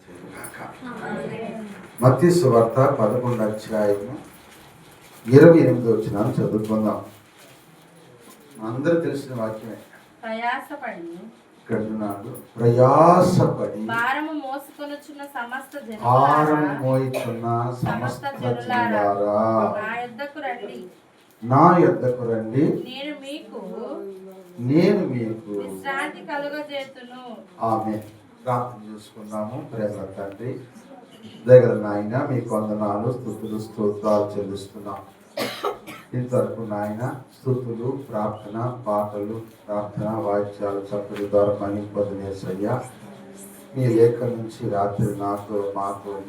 దయచేయగాక. మత్తయి సువార్త 11వ అధ్యాయము 28వ వచనాన్ని చదువుకుందాం. అందరూ తెలిసిన వాక్యమే. ప్రయాసపడి భారము మోసుకొనుచున్న సమస్త జనులారా నా యొద్దకు రండి, నేను మీకు విశ్రాంతి కలుగజేతును. ఆమేన్. ప్రార్థన చేసుకున్నాము. ప్రేమ తండ్రి, దగ్గర నాయన మీకు వందనాలు, స్తుతులు, స్తోత్రాలు చెల్లిస్తున్నాం. ఇంతవరకు నాయన స్తుతులు, ప్రార్థన, పాటలు, ప్రార్థన, వాయిద్యాలు, చక్కటి ద్వారా మణిపొందినేసయ్యా. మీ లేఖ నుంచి రాత్రి మాతో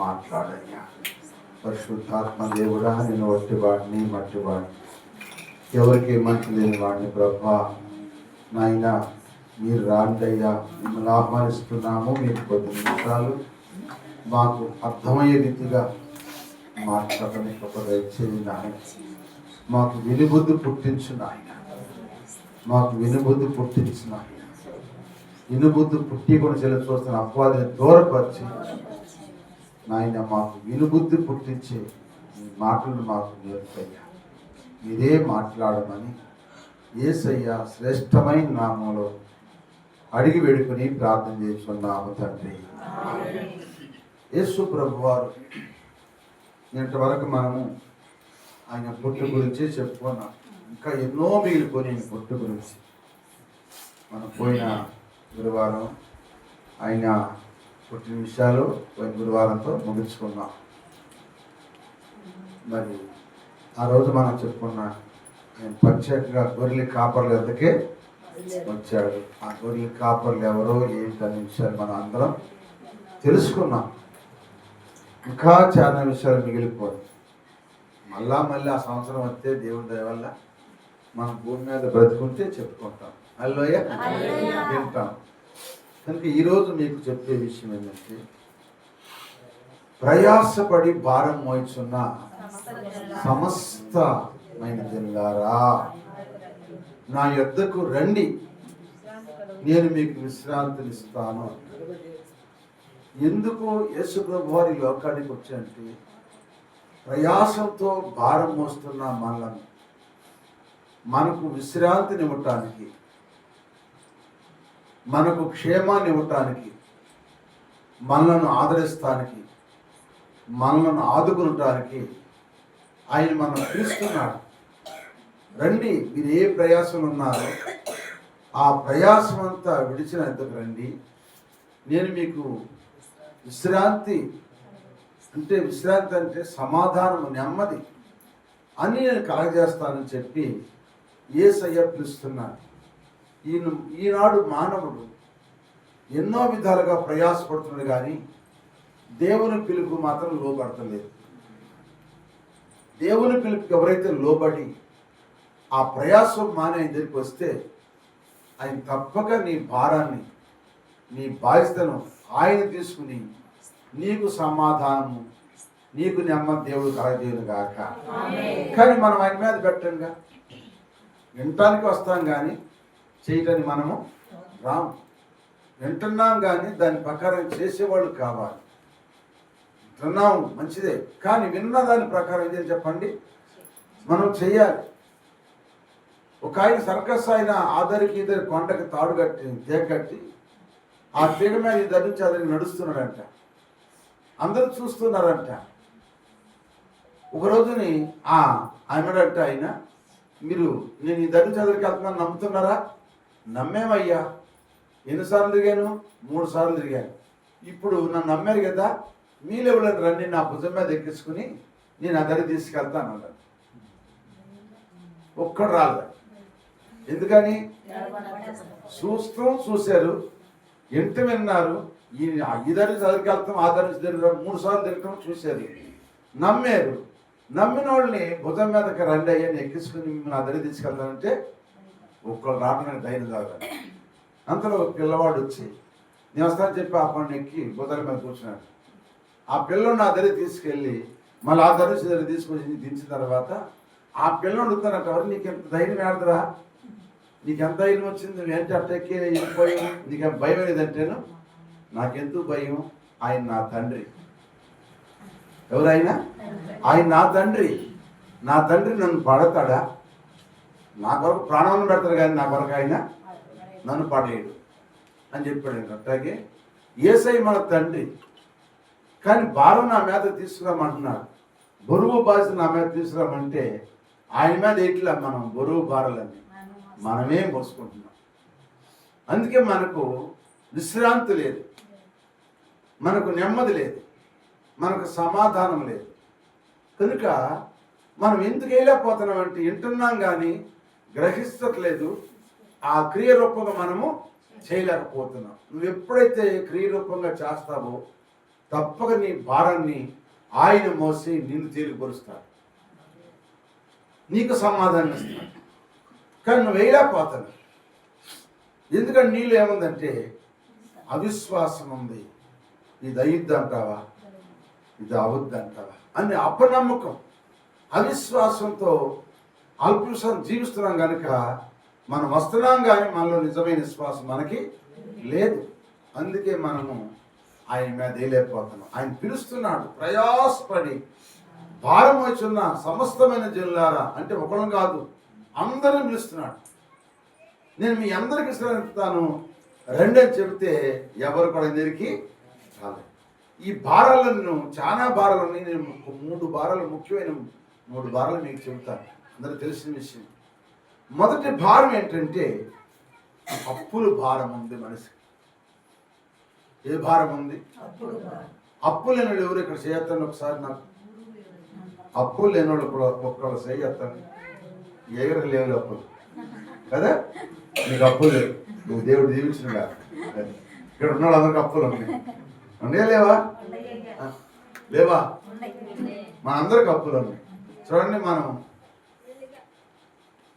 మాట్లాడయ్యా. పరిశుద్ధాత్మ దేవుడా, నేను ఒట్టివాడిని, మట్టివాడిని, ఎవరికి మంచి లేని వాడిని ప్రభా. నాయన మీరు రాండయ్యా, మిమ్మల్ని ఆహ్వానిస్తున్నాము. మీకు కొద్ది నిమిషాలు మాకు అర్థమయ్యే రీతిగా మాట్లాడడానికి ఒక దయచేయండి నాయన. మాకు వినుబుద్ధి పుట్టించు నాయన, మాకు వినుబుద్ధి పుట్టించు నాయన. వినుబుద్ధి పుట్టి కూడా చెల్లి చూస్తున్న అపవాదిని దూరపరిచి నాయన మాకు వినుబుద్ధి పుట్టించే ఈ మాటలు మాకు నేర్పయ్యా. మీరే మాట్లాడమని యేసయ్య శ్రేష్టమైన నామంలో అడిగి వేడుకొని ప్రార్థన చేస్తున్నాము తండ్రి. యేసు ప్రభువారు నేటి వరకు మనము ఆయన పుట్టు గురించి చెప్పుకున్నాం. ఇంకా ఎన్నో మిగిలిపోయి పుట్టు గురించి మనం పోయిన గురువారం ఆయన పుట్టిన విషయాలు పోయిన గురువారంతో ముగించుకున్నాం. మరి ఆ రోజు మనం చెప్పుకున్న ఆయన ప్రత్యేకంగా గొర్రెల కాపర్ల వద్దకే వచ్చాడు. ఆ గొర్రెల కాపర్లు ఎవరో ఏంటనే విషయాలు మనం అందరం తెలుసుకున్నాం. ఇంకా చాలా విషయాలు మిగిలిపోయి మళ్ళీ ఆ సంవత్సరం వస్తే దేవుడి దయ వల్ల మనం భూమి మీద బ్రతుకుంటే చెప్పుకుంటాం. హల్లెలూయా, వింటాం. కనుక ఈరోజు మీకు చెప్పే విషయం ఏంటంటే, ప్రయాసపడి భారం మోయిచున్న సమస్తమైన జనులారా నా యొద్దకు రండి, నేను మీకు విశ్రాంతినిస్తాను. ఎందుకు యేసు ప్రభు వారి లోకానికి వచ్చాయంటే, ప్రయాసంతో భారం మోస్తున్న మనలను మనకు విశ్రాంతిని ఇవ్వటానికి, మనకు క్షేమాన్ని ఇవ్వటానికి, మనలను ఆదరిస్తానికి, మనలను ఆదుకునటానికి ఆయన మనం పిలుస్తున్నాడు. రండి, మీరు ఏ ప్రయాసం ఉన్నారో ఆ ప్రయాసం అంతా విడిచిన ఎంతకు రండి, నేను మీకు విశ్రాంతి అంటే సమాధానము, నెమ్మది అని నేను కలగజేస్తానని చెప్పి యేసయ్య పిలుస్తున్నాడు. ఈనాడు మానవుడు ఎన్నో విధాలుగా ప్రయాసపడుతున్నాడు, కానీ దేవుని పిలుపు మాత్రం లోబడతలేదు. దేవుని పిలుపుకి ఎవరైతే లోబడి ఆ ప్రయాసం మానే ఆయన దగ్గరికి వస్తే, ఆయన తప్పక నీ భారాన్ని, నీ బాధ్యతను ఆయన తీసుకుని నీకు సమాధానము, నీకు నెమ్మది దేవుడు కలగజేయును గాక. కానీ మనం ఆయన మీద పెట్టంగా, వినటానికి వస్తాం కానీ చేయటానికి మనము రాము. వింటున్నాం కానీ దాని ప్రకారం చేసేవాళ్ళు కావాలి. వింటున్నాం మంచిదే, కానీ విన్న దాని ప్రకారం ఏం చెప్పండి మనం చెయ్యాలి. ఒక ఆయన సర్కస్ ఆయన ఆదరికి ఇద్దరు కొండకి తాడు కట్టి తీగ కట్టి ఆ తీగ మీద ఇద్దరు నుంచి అతనికి నడుస్తున్నాడంట. అందరూ చూస్తున్నారంట. ఒక రోజుని ఆయనడంట, ఆయన మీరు నేను ఈ దగ్గర చదువుకి వెళ్తున్నాను నమ్ముతున్నారా? నమ్మేమయ్యా. ఎన్నిసార్లు తిరిగాను? 3 సార్లు తిరిగాను. ఇప్పుడు నన్ను నమ్మారు కదా, మీ లెవెల్ రండి, నా భుజం మీద ఎక్కించుకుని నేను ఆ దగ్గర తీసుకెళ్తాను అన్నాడు. ఒక్కడు రాలేదు. ఎందుకని? చూశారు, ఎంత విన్నారు. ఈ దగ్గర చదువుకి వెళ్తాం, ఆ దగ్గర తిరగడం, 3 సార్లు తిరగడం చూశారు, నమ్మారు. నమ్మిన వాళ్ళని భుజం మీదకి రండి అయ్యని ఎక్కించుకుని మిమ్మల్ని ఆ దగ్గర తీసుకెళ్తానంటే ఒక్కళ్ళు రావడానికి ధైర్యం తాగాలి. అంతలో ఒక పిల్లవాడు వచ్చి నేను వస్తాను చెప్పి ఆ పండు ఎక్కి భుజాల మీద కూర్చున్నాడు. ఆ పిల్లని నా దగ్గర తీసుకెళ్ళి మళ్ళీ ఆ దగ్గర తీసుకొచ్చి దించిన తర్వాత ఆ పిల్లని అడుగుతానంట, ఎవరు నీకు ఎంత ధైర్యం ఏడదురా, నీకెంత ధైర్యం వచ్చింది, నువ్వు ఏంటి అట్టెక్కి వెళ్ళిపోయావు, నీకేం భయం లేదంటేను నాకెందుకు భయం, ఆయన నా తండ్రి. ఎవరైనా ఆయన నా తండ్రి. నా తండ్రి నన్ను పడతాడా? నా కొరకు ప్రాణాలను పెడతాడు, కానీ నా కొరకు ఆయన నన్ను పడేయడు అని చెప్పాడు. అట్లాగే యేసయ్య మన తండ్రి, కానీ భారం నా మీద తీసుకురామంటున్నాడు. బరువు బాధ్యత నా మీద తీసుకురామంటే ఆయన మీద ఎట్లా మనం బరువు భారాలన్నీ మనమే మోసుకుంటున్నాం. అందుకే మనకు విశ్రాంతి లేదు, మనకు నెమ్మది లేదు, మనకు సమాధానం లేదు. కనుక మనం ఎందుకు వేయలేకపోతున్నామంటే వింటున్నాం కానీ గ్రహిస్తట్లేదు. ఆ క్రియరూపంగా మనము చేయలేకపోతున్నాం. నువ్వు ఎప్పుడైతే క్రియరూపంగా చేస్తావో తప్పక నీ భారాన్ని ఆయన మోసి నిన్ను తేలిపరుస్తాడు, నీకు సమాధానం ఇస్తాడు. కానీ నువ్వు వేయలేకపోతాను. ఎందుకంటే నీళ్ళు ఏముందంటే అవిశ్వాసం ఉంది. ఇది అయ్యిద్ది అంటావా, ఇది అవద్దు అంటావా అని అపనమ్మకం, అవిశ్వాసంతో అల్పవిశ్వాసం జీవిస్తున్నాం కనుక మనం వస్తున్నాం కానీ మనలో నిజమైన విశ్వాసం మనకి లేదు. అందుకే మనము ఆయన మీద వేయలేకపోతున్నాం. ఆయన పిలుస్తున్నాడు, ప్రయాసపడి భారం వచ్చున్న సమస్తమైన జనులారా, అంటే ఒకళ్ళం కాదు అందరిని పిలుస్తున్నాడు. నేను మీ అందరికి ఇస్తాను రండి అని చెబితే ఎవరు కూడా దగ్గరికి రాలేదు. ఈ భారాలను, చాలా భారాలని నేను 3 భారాలు, ముఖ్యమైన 3 భారాలు మీకు చెబుతాను, అందరూ తెలిసిన విషయం. మొదటి భారం ఏంటంటే అప్పుల భారం ఉంది మనిషికి. ఏ భారం ఉంది? అప్పులు లేనివాడు ఎవరు ఇక్కడ చేయొద్దని ఒకసారి నాకు. అప్పులు లేనివాడు ఒక్కళ్ళు చేయొద్దాను. ఎవరు లేవు అప్పులు కదా, నీకు అప్పులు లేవు, నువ్వు దేవుడు దీవించిన కాదు. ఇక్కడ ఉన్న వాళ్ళందరికీ అప్పులు ఉన్నాయి. ఉన్నాయా లేవా? లేవా? మన అందరికి అప్పులు ఉన్నాయి. చూడండి,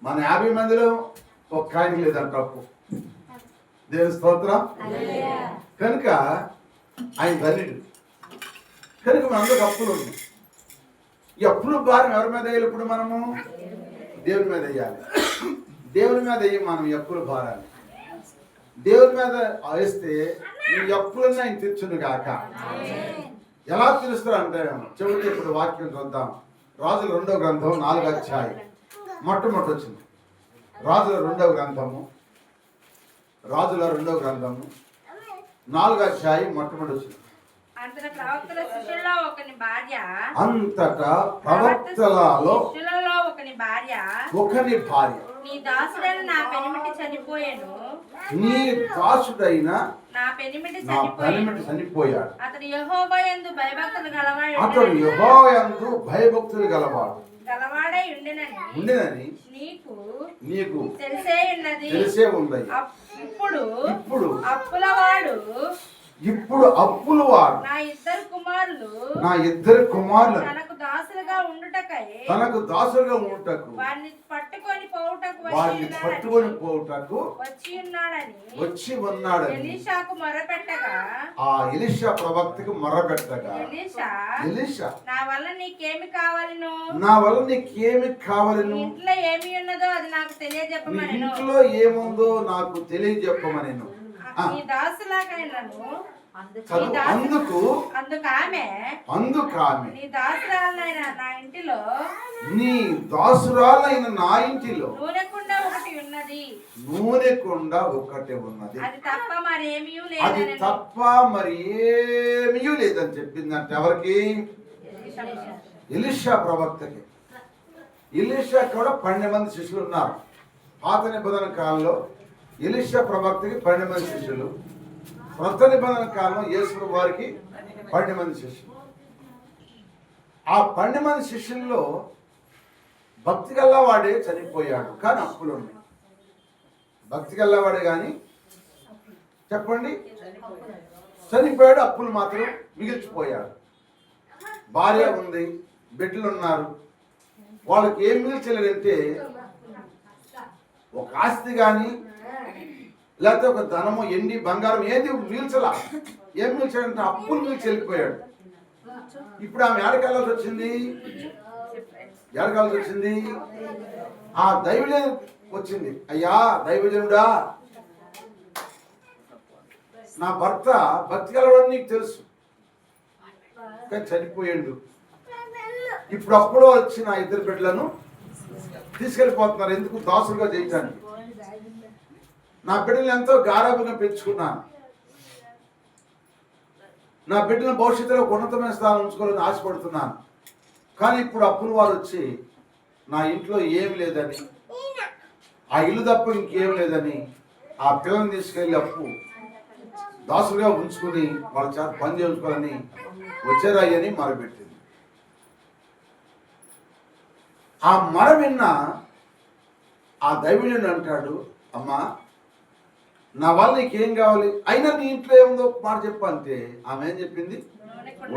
మన 50 మందిలో ఒక కాయని లేదంట అప్పు. దేవుని స్తోత్రం. కనుక ఆయన ధన్యుడు. కనుక మనందరికి అప్పులు ఉన్నాయి. ఈ అప్పుల భారం ఎవరి మీద వేయాలి? ఇప్పుడు మనము దేవుని మీద వేయాలి. దేవుని మీద వేయి మనం ఈ అప్పుల భారాన్ని. దేవుని మీద వేస్తే ఈ అప్పులన్నీ ఆయన తీర్చును గాక. ఎలా తెలుస్తారు అంటే చెబితే ఇప్పుడు వాక్యం చూద్దాం. రాజుల 2వ గ్రంథం 4వ అధ్యాయం మొట్టమొదటి వచ్చింది. రాజుల 2వ గ్రంథము 4వ అధ్యాయం మొట్టమొదటి వచ్చింది. అంతటా ప్రవక్తల శిష్యులలో ఒకని భార్య నీ దాసుడైన నా పెనిమిటి చనిపోయాడు. అతడు యెహోవా యందు భయభక్తులు గలవాడై ఉండెనని నీకు తెలిసే ఉన్నది. ఇప్పుడు అప్పుల వాడు నా ఇద్దరు కుమారులు తనకు దాసులుగా ఉండుటకు వారిని పట్టుకొని పోవుటకు వచ్చి ఉన్నాడని ఎలీషాకు మొరపెట్టగా, ఆ ఎలీషా ప్రవక్తకు మొరపెట్టగా, ఎలీషా నా వల్ల నీకేమి కావాలను, ఇంట్లో ఏమి ఉన్నదో అది నాకు తెలియజెప్పమనెను. ఇంట్లో ఏముందో నాకు తెలియజెప్పమనెను. అందుకు ఆమె నీ దాసురాలైన నా ఇంటిలో నూనె కుండ ఒకటి ఉన్నది, అది తప్ప మరి ఏమీ లేదని చెప్పిందంటే ఎవరికి? ఎలీషా ప్రవక్తకి. ఎలీషా కూడా 12 మంది శిష్యులు ఉన్నారు. పాత నిబంధన కాలంలో ఎలీషా ప్రవక్తకి 12 మంది శిష్యులు, క్రొత్త నిబంధన కాలంలో యేసు వారికి 12 మంది శిష్యులు. ఆ 12 మంది శిష్యుల్లో భక్తి గల్లవాడే చనిపోయాడు, కానీ అప్పులు ఉన్నాయి. భక్తి గల్లవాడే కానీ చెప్పండి చనిపోయాడు, అప్పులు మాత్రం మిగిల్చిపోయాడు. భార్య ఉంది, బిడ్డలు ఉన్నారు. వాళ్ళకి ఏం మిగిల్చలేదంటే ఒక ఆస్తి కానీ లేకపోతే ఒక ధనము, ఎండి, బంగారం ఏది మిగిల్చలా. ఏం మిగిల్చాడంటే అప్పులు మిగిల్చి వెళ్ళిపోయాడు. ఇప్పుడు ఆమె ఏడకెళ్ళాల్సి వచ్చింది? ఆ దైవజను వచ్చింది. అయ్యా దైవజనుడా, నా భర్త భక్తి గలవాడని నీకు తెలుసు, కానీ చనిపోయాడు. ఇప్పుడు అప్పుడు వచ్చిన 2 బిడ్డలను తీసుకెళ్ళిపోతున్నారు. ఎందుకు? దాసులుగా చేయటానికి. నా బిడ్డలను ఎంతో గారాబంగా పెంచుకున్నాను. నా బిడ్డలను భవిష్యత్తులో ఉన్నతమైన స్థానం ఉంచుకోవాలని ఆశపడుతున్నాను. కానీ ఇప్పుడు అప్పుల వారు వచ్చి నా ఇంట్లో ఏమి లేదని, ఆ ఇల్లు తప్ప ఇంకేం లేదని ఆ పిల్లల్ని తీసుకెళ్ళి అప్పు దాసులుగా ఉంచుకుని వాళ్ళ చేత పని చేయించుకోవాలని వచ్చారాయని మొరపెట్టింది. ఆ మొర విన్న ఆ దైవజనుడు అంటాడు, అమ్మా నా వల్ల నీకేం కావాలి, అయినా నీ ఇంట్లో ఏముందో ఒక మాట చెప్పు అంటే ఆమె ఏం చెప్పింది?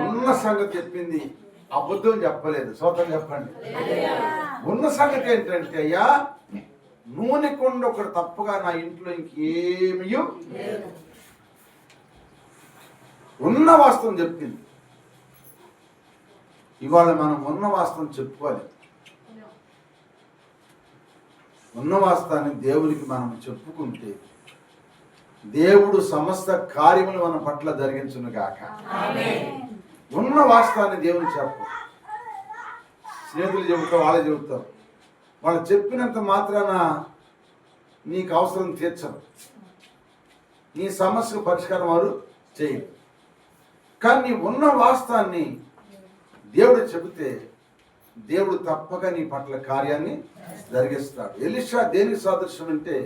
ఉన్న సంగతి చెప్పింది, అబద్ధం చెప్పలేదు. సోదరం చెప్పండి. ఉన్న సంగతి ఏంటంటే, అయ్యా నూనె కొండ ఒకటి తప్పగా నా ఇంట్లో ఇంకేమీ ఉన్న వాస్తవం చెప్పింది. ఇవాళ మనం ఉన్న వాస్తవం చెప్పుకోవాలి. ఉన్న వాస్తవాన్ని దేవునికి మనం చెప్పుకుంటే దేవుడు సమస్త కార్యములు మన పట్ల జరిగించును గాక. ఉన్న వాస్తవాన్ని దేవుని చెప్పు. స్నేహితులు చెబుతావు, వాళ్ళే చెబుతావు. వాళ్ళు చెప్పినంత మాత్రాన నీకు అవసరం తీర్చరు, నీ సమస్యకు పరిష్కారం వారు చేయరు. కానీ నీ ఉన్న వాస్తవాన్ని దేవుడు చెబితే దేవుడు తప్పక నీ పట్ల కార్యాన్ని జరిగిస్తాడు. ఎలీషా దేనికి సాదృశ్యం అంటే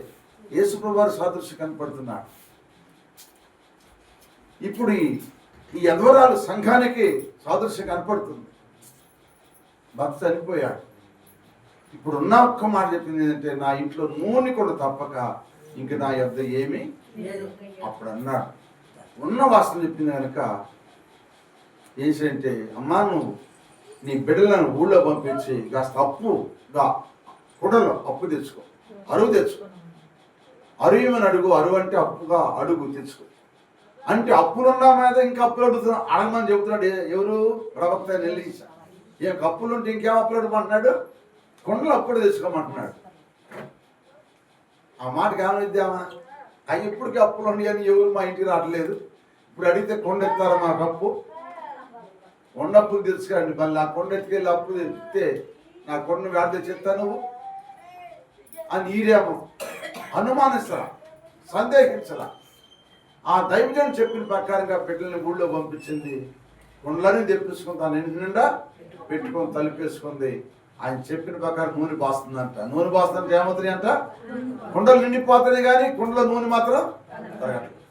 యేసుప్రభువు వారి సాదృశ్యం కనపడుతున్నాడు. ఇప్పుడు ఈ యధవరాలు సంఘానికి సాదృశ్యం కనపడుతుంది. భర్త చనిపోయాడు. ఇప్పుడు ఉన్న ఒక్క మాట చెప్పింది ఏంటంటే, నా ఇంట్లో నూనె కూడా తప్పక ఇంక నా యొద్ద ఏమీ. అప్పుడు అన్నాడు, ఉన్న వాస్తవం చెప్పింది కనుక ఏంటంటే, అమ్మా నువ్వు నీ బిడ్డలను ఊళ్ళో పంపించి కాస్త అప్పుగా కుడలో అప్పు తెచ్చుకో, అరువు తెచ్చుకో. అరువుమని అడుగు, అరువు అంటే అప్పుగా అడుగు తెచ్చుకో అంటే అప్పులున్నా మీద ఇంకా అప్పులు అడుగుతున్నా అడగమని చెబుతున్నాడు. ఎవరు? ప్రవక్త ఎలీషా. ఏం అప్పులు ఉంటే ఇంకేం అప్పులు అడగమంటున్నాడు? కొండలు అప్పుడు తెచ్చుకోమంటున్నాడు. ఆ మాటకి ఏమైద్దామా? అవి ఇప్పటికీ అప్పులు ఉన్నాయి అని ఎవరు మా ఇంటికి రావట్లేదు. ఇప్పుడు అడిగితే కొండ ఎత్తారా మాకు అప్పు? కొండ అప్పులు తెచ్చుకోండి. మళ్ళీ ఆ కొండ ఎత్తుకెళ్ళి అప్పు తెచ్చితే నా కొండ వేడ తెచ్చిస్తా నువ్వు అని ఈరేమో అనుమానిస్తరా, సందేహించరా. ఆ దైవజనుడు చెప్పిన ప్రకారంగా బిడ్డల్ని ఊళ్ళో పంపించింది. కొండలని తెప్పించుకుని తన ఇంటి నిండా పెట్టుకొని తలుపేసుకుంది. ఆయన చెప్పిన ప్రకారం నూనె బాస్తుందంట. నూనె బాస్తుందంటే ఏమవుతుంది అంట? కుండలు నిండిపోతున్నాయి కానీ కుండలో నూనె మాత్రం తరగట్లేదు.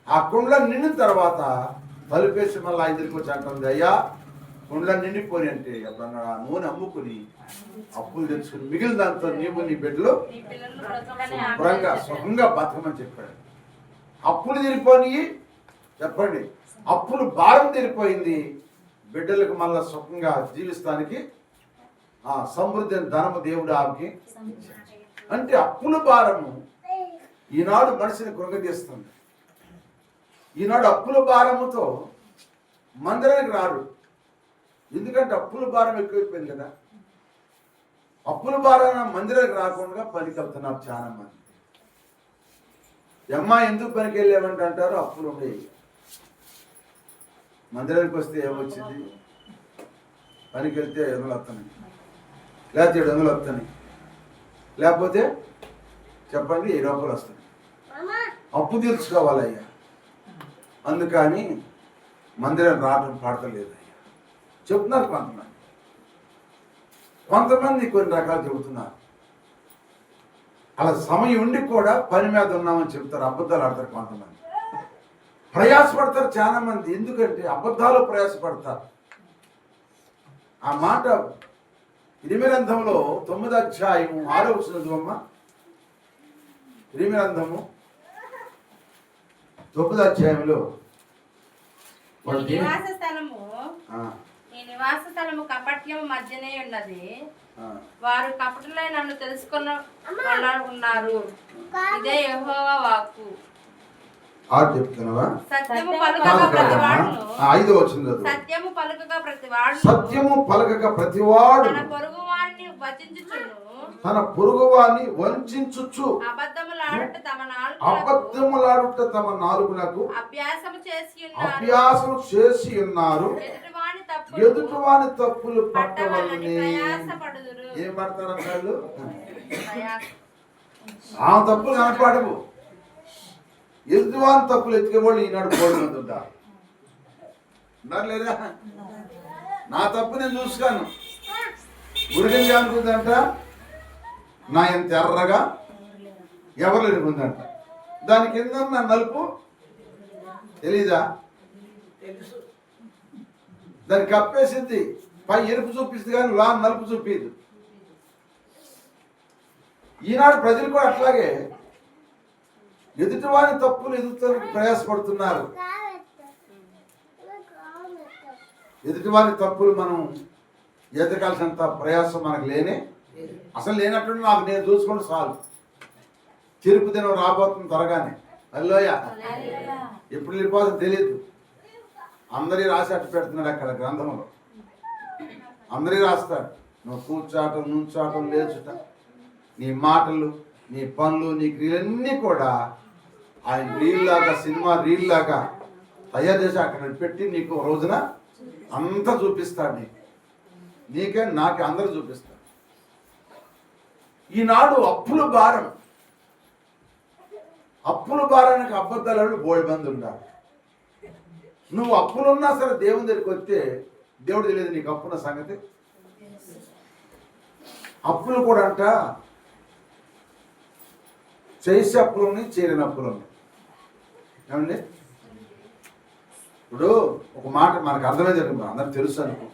ఆ కుండలు నిండిన తర్వాత తలుపేసి మళ్ళీ ఆయన దగ్గరికి వచ్చి అంటుంది, అయ్యా కుండలు నిండిపోయి అంటే అప్పుడు ఆ నూనె అమ్ముకుని అప్పులు తెచ్చుకుని మిగిలిన దాంతో నీవు నీ బిడ్డలు శుభ్రంగా సుఖంగా బతకమని చెప్పాడు. అప్పులు తీరిపోయి చెప్పండి, అప్పులు భారం తీరిపోయింది. బిడ్డలకు మళ్ళా సుఖంగా జీవిస్తానికి సమృద్ధి ధనము దేవుడు ఆమెకి. అంటే అప్పుల భారము ఈనాడు మనిషిని కృంగదీస్తుంది. ఈనాడు అప్పుల భారముతో మందిరానికి రాడు. ఎందుకంటే అప్పుల భారం ఎక్కువైపోయింది కదా. అప్పుల భారాన మందిరానికి రాకుండా పనికి వెళ్తున్నారు చాలా మంది. అమ్మా ఎందుకు పనికి వెళ్ళామంటే అంటారు, అప్పులు ఉండేవి. మందిరానికి వస్తే ఏమొచ్చింది? పనికి వెళ్తే 500 వస్తున్నాయి, లేకపోతే 700 వస్తున్నాయి, లేకపోతే చెప్పండి 1000 రూపాయలు వస్తున్నాయి. అప్పు తీర్చుకోవాలయ్యా. అందుకని మందిరం రావడం పడతలేదు అయ్యా చెప్తున్నారు కొంతమంది. కొంతమంది కొన్ని రకాలు చెబుతున్నారు. అలా సమయం ఉండి కూడా పని మీద ఉన్నామని చెప్తారు, అబద్ధాలు ఆడతారు. కొంతమంది ప్రయాసపడతారు చాలా మంది. ఎందుకంటే అబద్ధాలు ప్రయాసపడతారు. ఆ మాట ఇరిమియా గ్రంథంలో 9వ అధ్యాయము 6వ వచనం చదువమ్మా. ఇరిమియా గ్రంథము 9వ అధ్యాయంలో నీ నివాస స్థలము కపట్యము మధ్యనే ఉన్నది. వారు కపటులై నన్ను తెలుసుకున్న ఉన్నారు. ఇదే యెహోవా వాక్కు. చెప్తున్నావా? సత్యము పలుకక ప్రతివాడును, 5వ వచనం చదువు. సత్యము పలుకక ప్రతివాడును, సత్యము పలుకక ప్రతివాడు తన పొరుగువాణ్ణి వచించుచును, తన పొరుగువాని వంచుచు, అబద్ధములాడుట తమ నాలుకలకు అబద్ధములాడుట తమ నాలుగులకు అభ్యాసము చేసి అభ్యాసం చేసి ఉన్నారు. ఎదుటి ఎదుటివాని తప్పులు పట్టవలని పట్టవలని ప్రయాసపడుదురు. ఏం పడతారంట వాళ్ళు? ప్రయాస. ఆమె తప్పులు కనపడవు. ఎదుటివాని తప్పులు ఎత్తుకేవాళ్ళు ఈనాడు కోడి మంది ఉంటారు. ఉన్నారు లేదా? నా తప్పు నేను చూసుకోను. గురిగంజ అనుకుందంట నా ఎంత ఎర్రగా ఎవరు లేనుకుందంట. దాని కింద నా నలుపు తెలీదా? దాన్ని కప్పేసింది. పై ఎరుపు చూపిస్తుంది కానీ లా నలుపు చూపించదు. ఈనాడు ప్రజలు కూడా అట్లాగే ఎదుటివాని తప్పులు ఎదుగుతానికి ప్రయాసపడుతున్నారు. ఎదుటివాని తప్పులు మనం ఎదగాల్సినంత ప్రయాసం మనకు లేనే అసలు లేనట్టు నాకు నేను చూసుకొని చాలు. చెరుపు దినం రాబోతుంది త్వరగానే. అల్లోయ ఎప్పుడు వెళ్ళిపోతుందో తెలియదు. అందరి రాసి అట్టు పెడుతున్నాడు అక్కడ గ్రంథంలో. అందరి రాస్తాడు. నువ్వు కూర్చోటం, నుంచోటం, లేచుట, నీ మాటలు, నీ పనులు, నీ క్రియలన్నీ కూడా ఆయన రీల్లాగా, సినిమా రీల్లాగా తయారు చేసి అక్కడ పెట్టి నీకు రోజున అంతా చూపిస్తాడు. నీకే నాకే అందరూ చూపిస్తాడు. ఈనాడు అప్పుల భారానికి అబద్ధాలు బోడి మంది ఉంటారు. నువ్వు అప్పులున్నా సరే దేవుని దగ్గరికి వస్తే దేవుడు తెలియదు నీకు అప్పున్న సంగతి. అప్పులు కూడా అంట చేసే అప్పులు ఉన్నాయి, చేరిన అప్పులు ఉన్నాయి. ఏమండి? ఇప్పుడు ఒక మాట మనకు అర్థమే జరిగింది, అందరికి తెలుసు అనుకో.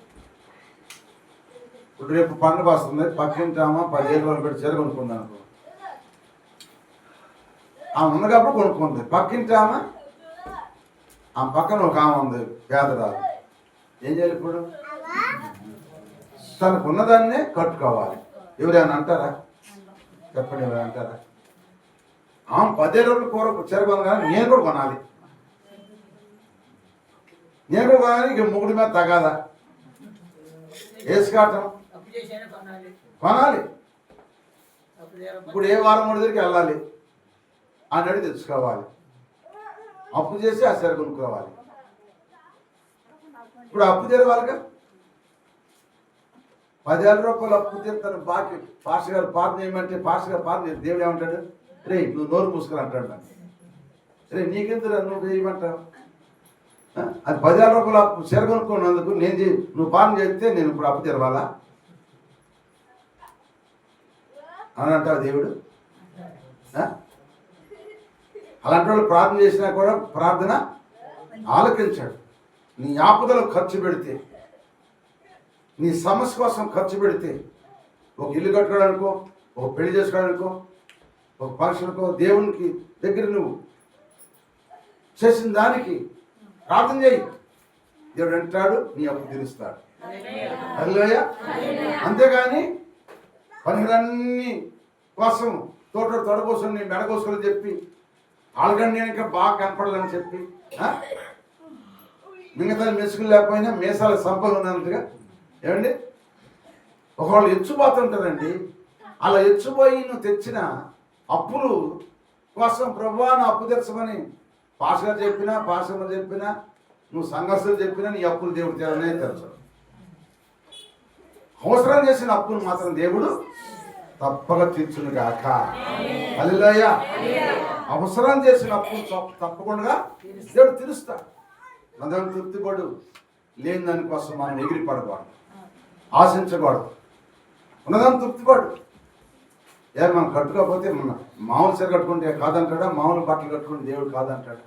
ఇప్పుడు రేపు పండుగ వస్తుంది, పక్కింటామా 10,000 రూపాయలు పెట్టి చీర కొనుక్కుంది అనుకో. ఆమె ఉంది కాబట్టి కొనుక్కుంది. పక్కింటామా ఆమె పక్కన ఒక ఆమె ఉంది పేదరాలు. ఏం చేయాలి ఇప్పుడు? తనకు ఉన్నదాన్నే కట్టుకోవాలి. ఎవరైనా అంటారా? చెప్పండి, ఎవరైనా అంటారా? ఆమె 10,000 రూపాయలు కూర చీర కొనగానే నేను కూడా కొనాలి. నేను కూడా కొనాలి. ఇక ముగ్గుడి మీద తగాదా, వేసుకాటం కొనాలి. ఇప్పుడు ఏ వారం మూడు దగ్గరికి వెళ్ళాలి, అన్నట్టు తెచ్చుకోవాలి. అప్పు చేసి ఆ చీర కొనుక్కోవాలి. ఇప్పుడు అప్పు తెరవాలిగా. 10,000 రూపాయలు అప్పు తీరుతాను బాకీ. పాస్టర్ గారు పార్టీ చేయమంటే పాస్టర్ గారు పార్టీ దేవుడు ఏమంటాడు? రే నువ్వు నోరు మూసుకొని అంటాడు నన్ను. రే నీకెందుకు నువ్వు చేయమంటావు? అది 10,000 రూపాయలు అప్పు చీర కొనుక్కున్నందుకు నువ్వు పాలన చేస్తే నేను ఇప్పుడు అప్పు తెరవాలా అని అంటావు దేవుడు? అలాంటి వాళ్ళు ప్రార్థన చేసినా కూడా ప్రార్థన ఆలకించాడు. నీ ఆపదలకు ఖర్చు పెడితే, నీ సమస్య కోసం ఖర్చు పెడితే, ఒక ఇల్లు కట్టుకోవడానికో, ఒక పెళ్లి చేసుకోవడానికో, ఒక ఫంక్షన్కో, దేవునికి దగ్గర నువ్వు చేసిన దానికి ప్రార్థన చేయి. దేవుడు అంటాడు నీ అప్పు తీరుస్తాడు. హల్లెలూయా. అంతేగాని పనులన్నీ కోసం తొడకోసం నీ మెడకోసం చెప్పి ఆల్గండి ఇంకా బాగా కనపడాలని చెప్పి మిగతా మెసుకులు లేకపోయినా మీసాల సంపద ఉన్నట్టుగా. ఏమండి? ఒకళ్ళు ఎచ్చుపోతుంటారండి. అలా ఎచ్చుపోయి నువ్వు తెచ్చిన అప్పులు కోసం ప్రభువాను అప్పు తెచ్చమని పాస్టర్ చెప్పినా, పాస్టర్ చెప్పినా, నువ్వు సంఘర్షలు చెప్పినా నీ అప్పులు దేవుడు తేవనే తెలుసు. అవసరం చేసిన అప్పులు మాత్రం దేవుడు తప్పక తీర్చును గాక. హల్లెలూయా. అవసరం చేసిన అప్పులు తప్పకుండా దేవుడు తీరుస్తాడు. మనం తృప్తిపడు లేని దానికోసం మనం ఎగిరి పడకూడదు, ఆశించకూడదు. ఉన్నదాన్ని తృప్తిపడు. మనం కట్టుకోకపోతే మామూలు చీర కట్టుకుంటే కాదంటాడా? మామూలు బట్టలు కట్టుకుంటే దేవుడు కాదంటాడు.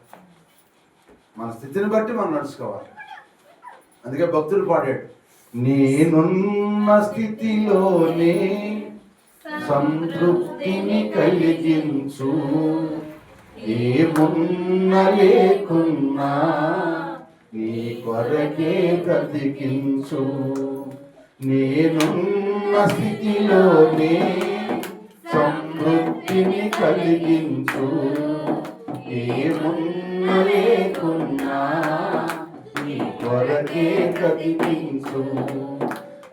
మన స్థితిని బట్టి మనం నడుచుకోవాలి. అందుకే భక్తులు పాడాడు, నేనున్న స్థితిలోనే సంతృప్తిని కలిగించు, ఏమున్నా లేకున్నా నీ కొరకే బ్రతికించు. నేనున్న స్థితిలోనే సంతృప్తిని కలిగించు, ఏమున్నా లేకున్నా నీ కొరకే బ్రతికించు.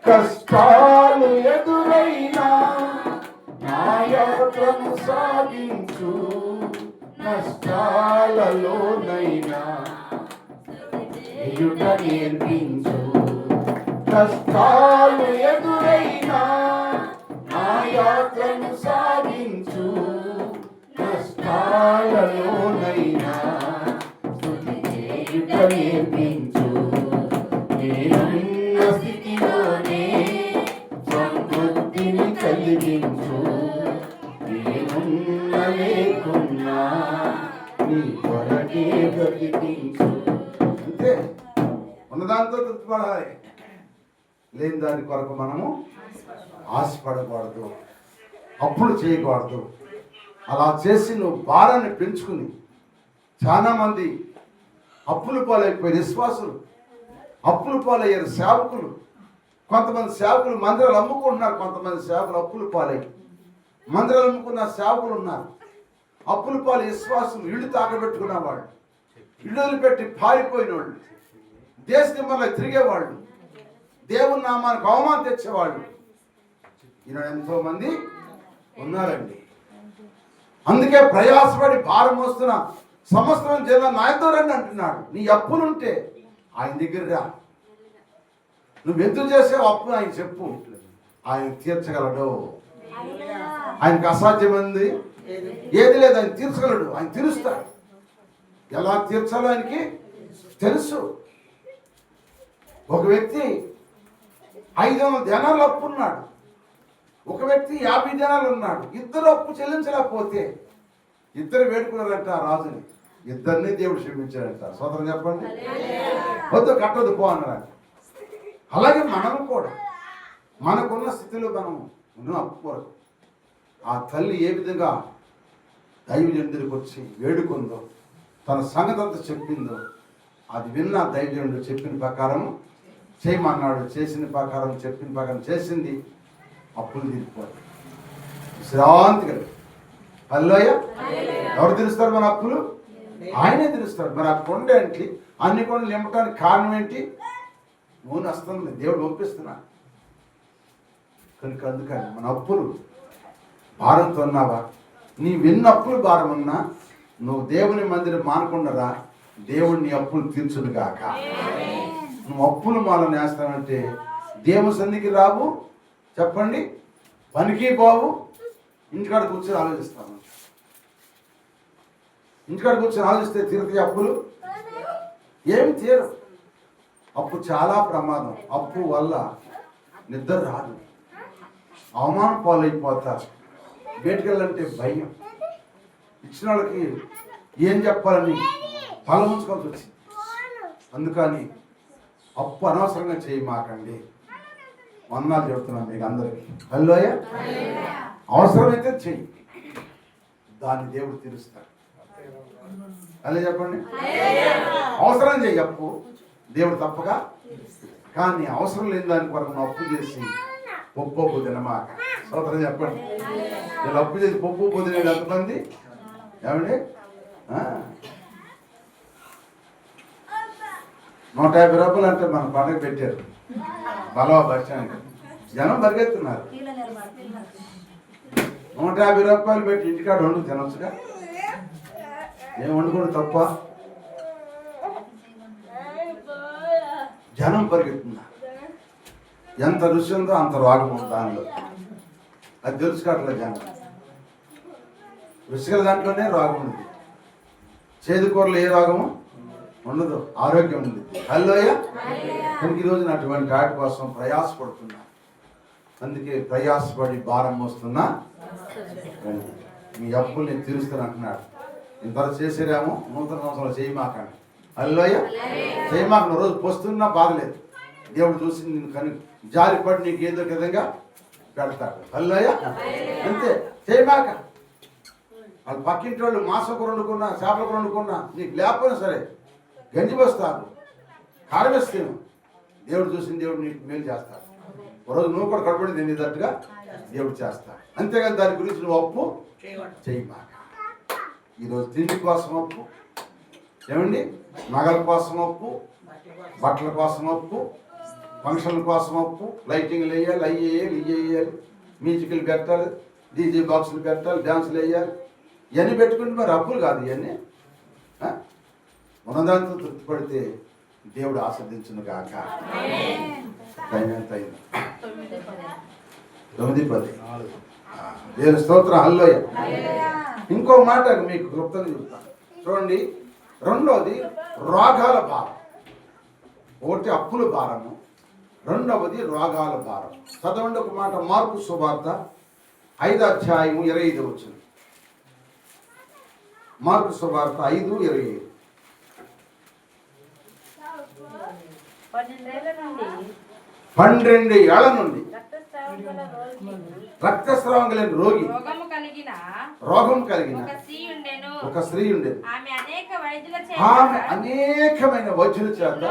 కష్టాలు ఎదురైనా నా యాత్రను సాగించు, నష్టాలలోనైనా ఎదుట నేర్పించు. కష్టాలు ఎదురైనా నా యాత్రను సాగించు, కష్టాలలోనైనా స్తుతి చేయుట నేర్పించు. నేనున్న స్థితిలోనే సమృద్ధిని కలిగించు, నేనున్న లేకున్నా నీ కొరకే బ్రతికించు. అంతే, ఉన్నదాంతో తృప్తిపడాలి, లేని దాని కొరకు మనము ఆశపడకూడదు, అప్పులు చేయకూడదు. అలా చేసి నువ్వు భారాన్ని పెంచుకుని, చాలామంది అప్పుల పాలైపోయారు, విశ్వాసులు అప్పుల పాలయ్యారు, సేవకులు. కొంతమంది సేవకులు మందిరాలు అమ్ముకుంటున్నారు, కొంతమంది సేవకులు అప్పుల పాలై మందిరాలు అమ్ముకున్న సేవకులు ఉన్నారు. అప్పుల పాలు విశ్వాసులు, ఇళ్ళు తాకబెట్టుకున్న వాళ్ళు, ఇళ్ళు వదిలిపెట్టి పారిపోయిన వాళ్ళు, దేశ నిమ్మలో తిరిగేవాళ్ళు, దేవుని నామానికి అవమానం తెచ్చేవాళ్ళు ఈనాడు ఎంతో మంది ఉన్నారండి. అందుకే ప్రయాసపడి భారం వస్తున్న సంవత్సరం జిల్లా నాయకుడు రండి అంటున్నాడు. నీ అప్పులుంటే ఆయన దగ్గర రా, నువ్వు ఎందుకు చేసావు అప్పు ఆయన చెప్పు, ఆయన తీర్చగలడు. ఆయనకు అసాధ్యమైంది ఏది లేదు, ఆయన తీర్చగలడు, ఆయన తీరుస్తాడు. ఎలా తీర్చాలో ఆయనకి తెలుసు. ఒక వ్యక్తి 500 దినాలు అప్పు ఉన్నాడు, ఒక వ్యక్తి 50 దినాలు ఉన్నాడు. ఇద్దరు అప్పు చెల్లించలేకపోతే ఇద్దరు వేడుకున్నారంట ఆ రాజుని, ఇద్దరిని దేవుడు క్షమించాడంట. సోదరం చెప్పండి, వద్దు కట్టదు పో అన్నారంట. అలాగే మనము కూడా మనకున్న స్థితిలో మనం ఉన్న అప్పు కొరకు ఆ తల్లి ఏ విధంగా దైవజనుడికి వచ్చి వేడుకుందో, తన సంగతి అంతా చెప్పిందో, అది విన్న దైవజనుడు చెప్పిన ప్రకారం చేయమన్నాడు, చేసిన ప్రకారం చెప్పిన ప్రకారం చేసింది. అప్పులు తీరిపోయి విశ్రాంతి కలిగి. హల్లెలూయా. ఎవరు తీరుస్తారు మన అప్పులు? ఆయనే తీరుస్తాడు. మరి ఆ కొండ ఏంటి, అన్ని కొండలు నింపడానికి కారణం ఏంటి? నూనె వస్తుంది, దేవుడు పంపిస్తున్నాడు కనుక. అందుకని మన అప్పులు భారంతో ఉన్నావా? నీ విన్న అప్పులు భారం ఉన్నా నువ్వు దేవుని మందిరం మానకుండరా, దేవుడిని అప్పులు తీర్చును గాక. నువ్వు అప్పులు మాల నేస్తానంటే దేవుని సన్నిధికి రావు, చెప్పండి, పనికి బావు, ఇంటికాడ కూర్చొని ఆలోచిస్తాను. ఇంటికాడ కూర్చొని ఆలోచిస్తే తీరుతాయి అప్పులు? ఏమి తీరు. అప్పు చాలా ప్రమాదం. అప్పు వల్ల నిద్ర రాదు, అవమానం పాలైపోతారు, బయటికి వెళ్ళాలంటే భయం, ఇచ్చిన వాళ్ళకి ఏం చెప్పాలని తల ఉంచుకోవాల్సి వచ్చింది. అందుకని అప్పు అనవసరంగా చేయమాకండి. వందనాలు చెప్తున్నాను మీకు అందరికీ. హల్లెలూయా. అవసరమైతే చెయ్యి, దాన్ని దేవుడు తీరుస్తాడు. అదే చెప్పండి, అవసరం చెయ్యి అప్పు, దేవుడు తప్పగా. కానీ అవసరం లేని దాని కొరకు నువ్వు అప్పు చేసి పప్పు తినమాక. సోదరం చెప్పండి, వీళ్ళు అప్పు చేసి పప్పు తినేది ఎంతమంది? ఏమండి, 150 రూపాయలు అంటే మన పండుగ పెట్టారు బలవా బస్టాండ్, జనం పరిగెత్తున్నారు. 150 రూపాయలు పెట్టి ఇంటికాడ వండు తినొచ్చుగా. ఏం వండుకోండి తప్ప, జనం పరిగెత్తున్నారు. ఎంత రుచి ఉందో అంత రోగం ఉంది దానిలో, అది తెలుసుకోవట్లేదు జనం. రుచిగల దాంట్లోనే రోగం ఉంది, చేదు కూరలో ఏ రోగము ఉండదు, ఆరోగ్యం ఉంది. హల్లెలూయా. కనుక ఈరోజు అటువంటి వాటి కోసం ప్రయాసపడుతున్నా. అందుకే ప్రయాసపడి భారం మోస్తున్నా, మీ అప్పులు నేను తీరుస్తాను అంటున్నాడు. ఇంతవరకు చేసేరేమో, నూతన సంవత్సరాలు చేయమాకండి. హల్లెలూయా. చేయమాక రోజు పోస్తున్నా బాధలేదు, దేవుడు చూసి నేను కను జారిపడి నీకు ఏదో విధంగా పెడతాడు. హల్లెలూయా. అంతే, చేయమాక. వాళ్ళు పక్కింటి వాళ్ళు మాసం కూర వండుకున్నా, చేపల కూర వండుకున్నా, నీకు లేకపోయినా సరే గంజి వస్తారు, కారం ఇస్తాను, దేవుడు చూసిన దేవుడు నీకు మేలు చేస్తాడు. ఒకరోజు నువ్వు కూడా కడపడి తినేటట్టుగా దేవుడు చేస్తాడు. అంతేగాని దాని గురించి నువ్వు అప్పు చేయమాక. ఈరోజు తిండి కోసం అప్పు, ఏమండి, నగల కోసం అప్పు, బట్టల కోసం అప్పు, ఫంక్షన్ల కోసం అప్పు, లైటింగ్లు వేయాలి, అవి వేయాలి, ఇవి వేయాలి, మ్యూజిక్లు పెట్టాలి, డీజే బాక్సులు పెట్టాలి, డ్యాన్సులు వేయాలి. ఇవన్నీ పెట్టుకుంటే మరి అప్పులు కాదు ఇవన్నీ. ఉన్నదాంతో తృప్తిపడితే దేవుడు ఆస్వాదించును గాక. టైం ఎంత అయింది? 9:10. దేవుని స్తోత్రం. హల్లెలూయా. ఇంకో మాట మీకు క్లుప్తంగా చెప్తాను చూడండి. రెండోది రోగాల భారం. ఒకటి అప్పుల భారము, రెండవది రోగాల భారం. చదవండి ఒక మాట, మార్కు సువార్త 5:25. మార్కు సువార్త 5:25. 12 ఏళ్ల నుండి రక్తస్రావం కలిగిన రోగి, రోగం కలిగిన ఒక స్త్రీ ఉండేది. ఆమె అనేకమైన వైద్యుల చేత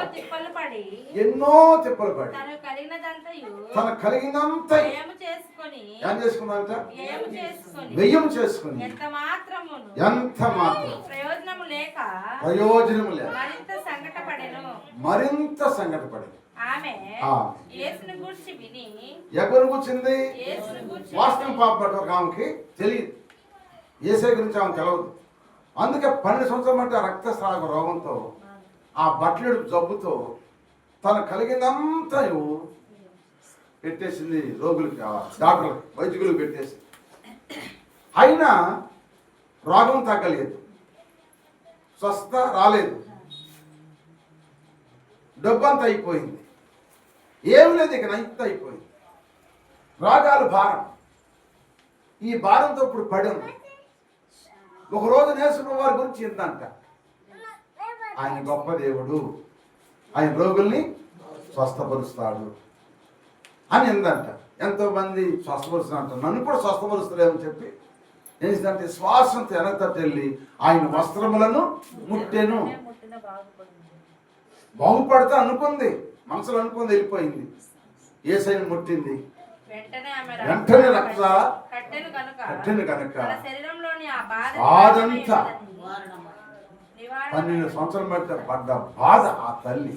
ఎన్నో తిప్పలు పడి తన కలిగినంత ఏం చేసుకున్నంత వ్యయం చేసుకుని ఎంత మాత్రం ప్రయోజనం లేక మరింత సంకటపడేది. ఎవరు కూర్చుంది? వాస్తవం పాపబడ్డ ఒక ఆమెకి తెలియదు, ఏసై గురించి ఆమె తెలవదు. అందుకే 12 సంవత్సరాల మధ్య రక్తస్రావ రోగంతో, ఆ బట్టలు జబ్బుతో తను కలిగిందంతా పెట్టేసింది రోగులకి, డాక్టర్లకు, వైద్యులకు పెట్టేసి. అయినా రోగం తగ్గలేదు, స్వస్థత రాలేదు, డబ్బంతా అయిపోయింది, ఏం లేదు, ఇక నైట్ అయిపోయింది. రోగాల భారం. ఈ భారంతో ఇప్పుడు పడి ఉంది. ఒకరోజు నేర్చుకున్న వారి గురించి ఇంతంట, ఆయన గొప్ప దేవుడు, ఆయన రోగుల్ని స్వస్థపరుస్తాడు అని ఎందంట. ఎంతో మంది స్వస్థపరుస్తున్నంట, నన్ను కూడా స్వస్థపరుస్తాడేమని చెప్పి ఏంటంటే శ్వాసంతో వెనకతట్టు వెళ్ళి ఆయన వస్త్రములను ముట్టెను. బాగుపడతా అనుకుంది, మనసులో అనుకుంది, వెళ్ళిపోయింది. యేసయ్యను ముట్టింది, వెంటనే రక్త కట్టెను కనుక బాధంతా 12 సంవత్సరాల మధ్య పడ్డ బాధ ఆ తల్లి